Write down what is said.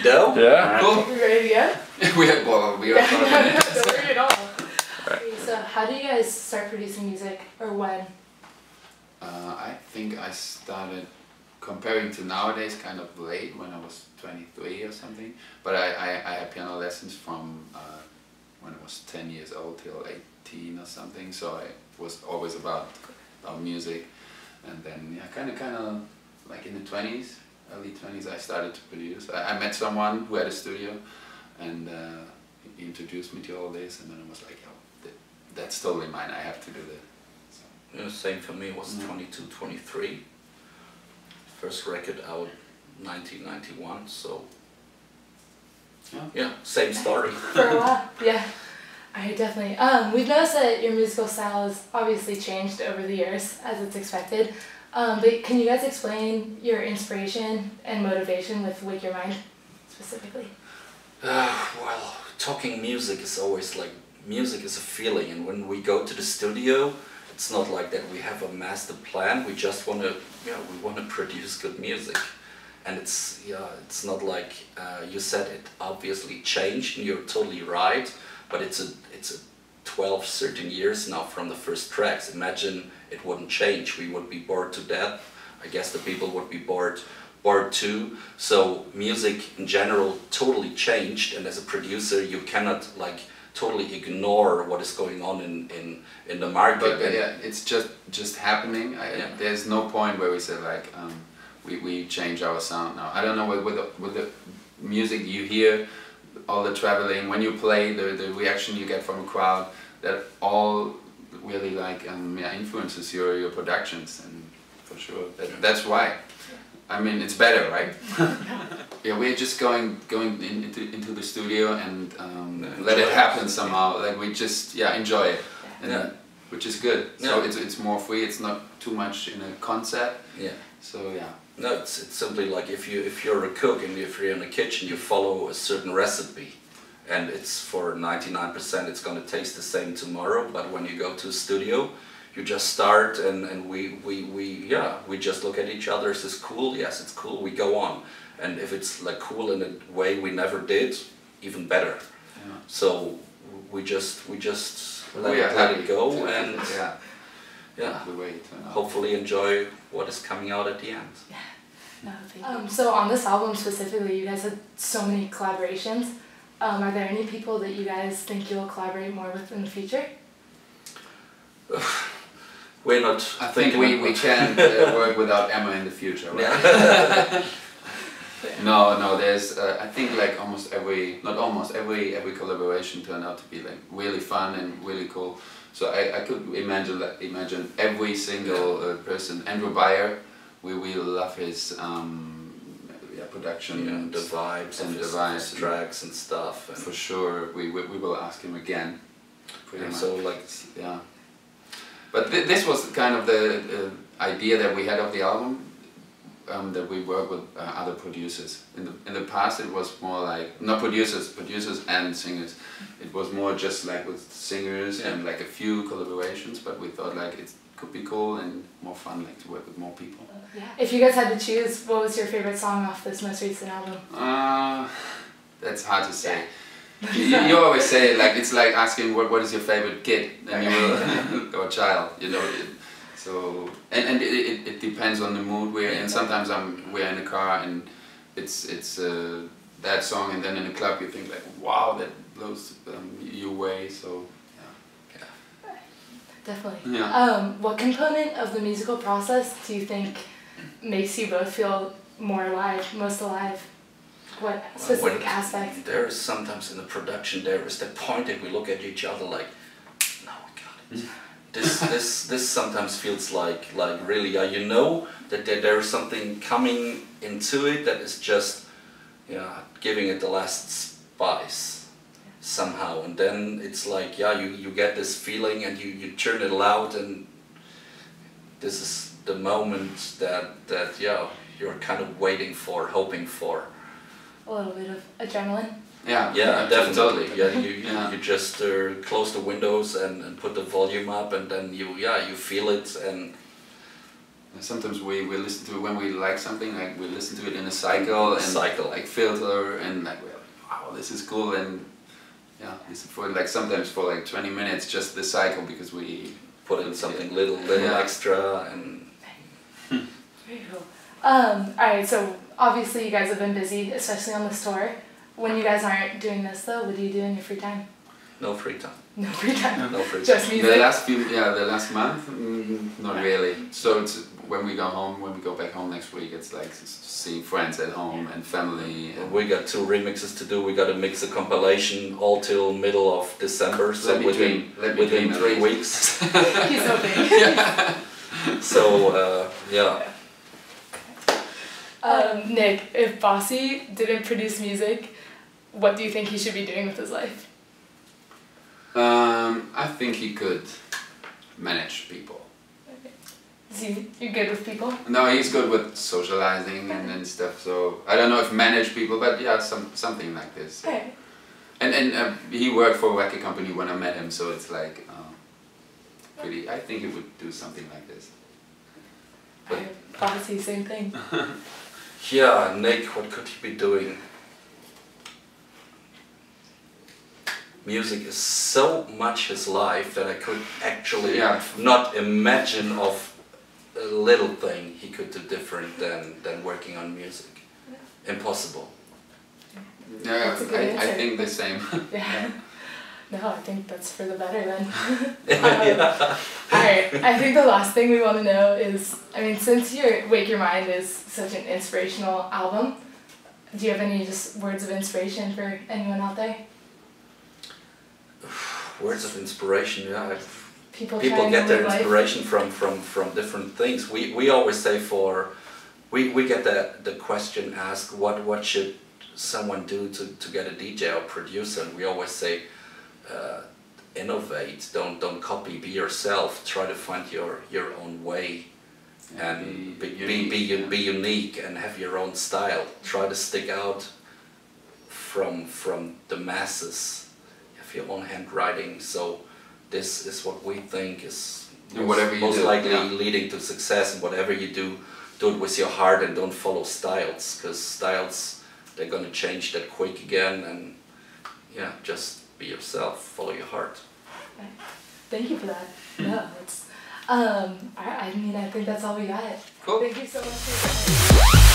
No? Yeah. Cool. We ready to go? We have we are Don't worry at all. Okay, so how do you guys start producing music, or when? I think I started comparing to nowadays kind of late when I was 23 or something. But I had piano lessons from when I was 10 years old till 18 or something. So I was always about music. And then yeah, kind of like in the 20s, early 20s, I started to produce. I met someone who had a studio, and he introduced me to all this, and then I was like, oh, that's totally mine. I have to do that. So. Yeah, same for me. It was 22, 23. First record out 1991. So yeah, same story. For a while, yeah. Alright, definitely. We've noticed that your musical style has obviously changed over the years, as it's expected. But can you guys explain your inspiration and motivation with Wake Your Mind, specifically? Well, talking music is always like, music is a feeling, and when we go to the studio, it's not like that we have a master plan. We just want to, we want to produce good music. And it's not like you said, it obviously changed, and you're totally right. But it's a 12, 13 years now from the first tracks. Imagine it wouldn't change. We would be bored to death. I guess the people would be bored too. So music in general totally changed, and as a producer you cannot like totally ignore what is going on in the market. But yeah, it's just happening. There's no point where we say like we change our sound now. I don't know with the music you hear, all the traveling, when you play, the reaction you get from a crowd, that all really like influences your productions, and for sure that's why. I mean, it's better, right? Yeah, we're just going into the studio and let it happen somehow. Like we just enjoy it, and which is good. So it's more free. It's not too much in a concept. Yeah. So yeah. No, it's simply like if you're a cook and if you're in the kitchen, you follow a certain recipe, and it's for 99% it's going to taste the same tomorrow. But when you go to a studio, you just start and we just look at each other. Is this cool? Yes, it's cool. We go on, and if it's like cool in a way we never did, even better. Yeah. So we just let it go and hopefully enjoy what is coming out at the end. Yeah. No, thank you. So on this album specifically, you guys had so many collaborations. Are there any people that you guys think you'll collaborate more with in the future? We're not. I think we can work without Emma in the future, right? Yeah. No. There's I think like every collaboration turned out to be like really fun and really cool. So I could imagine every single person. Andrew Beyer, we love his production, the vibes and the tracks and stuff. And for sure, we will ask him again. Pretty much. So like but this was kind of the idea that we had of the album. That we work with other producers. In the past it was more like, not producers and singers. It was more just like with singers and like a few collaborations, but we thought like it could be cool and more fun like to work with more people. Yeah. If you guys had to choose, what was your favorite song off this most recent album? That's hard to say. You always say like, it's like asking what is your favorite kid, and you will, or child, you know. So and it depends on the mood we're in. Sometimes we're in a car and it's that song, and then in a club you think like, wow, that blows you away. So yeah. Definitely. Yeah. What component of the musical process do you think makes you both feel more alive, most alive? What specific aspect? There is sometimes in the production, there is that point that we look at each other like, no, we got it. This sometimes feels like really, you know that there is something coming into it that is just giving it the last spice somehow, and then it's like you get this feeling and you turn it loud, and this is the moment that you're kind of waiting for, hoping for. A little bit of adrenaline. Yeah, definitely. You just close the windows and put the volume up, and then you feel it, and Sometimes we listen to it when we like something, like we listen to it in a cycle and like filter and like we're like, wow, this is cool, and yeah, listen for like sometimes for like 20 minutes just the cycle because we put in something little extra and. Very cool. Alright, so obviously you guys have been busy, especially on this tour. When you guys aren't doing this though, what do you do in your free time? No free time. No free time. No free time. Just music. The last month, not really. So it's when we go back home next week, it's like seeing friends at home and family. And we got 2 remixes to do. We got to mix a compilation all till middle of December. So within 3 weeks. He's so big. So yeah. Nick, if Bossi didn't produce music, what do you think he should be doing with his life? I think he could manage people. Okay. Is you're good with people? No, he's good with socializing and stuff. So I don't know if manage people, but yeah, something like this. Okay. And he worked for a record company when I met him, so it's like pretty. I think he would do something like this. Bossi, same thing. Yeah, Nick, what could he be doing? Music is so much his life that I could actually not imagine of a little thing he could do different than working on music. Impossible. Yeah, I think the same. Yeah. No, I think that's for the better then. Alright, I think the last thing we want to know is, I mean, since Wake Your Mind is such an inspirational album, do you have any just words of inspiration for anyone out there? Words of inspiration, yeah. People get their inspiration from different things. We always say we get the question asked, what should someone do to get a DJ or producer, and we always say innovate, don't copy, be yourself, try to find your own way, and be unique and have your own style. Try to stick out from the masses. Have your own handwriting. So this is what we think is most likely leading to success. And whatever you do it with your heart and don't follow styles, because styles, they're gonna change that quick again. And yeah, just be yourself, follow your heart. Thank you for that. No, it's I mean, I think that's all we got. Cool. Thank you so much for your time.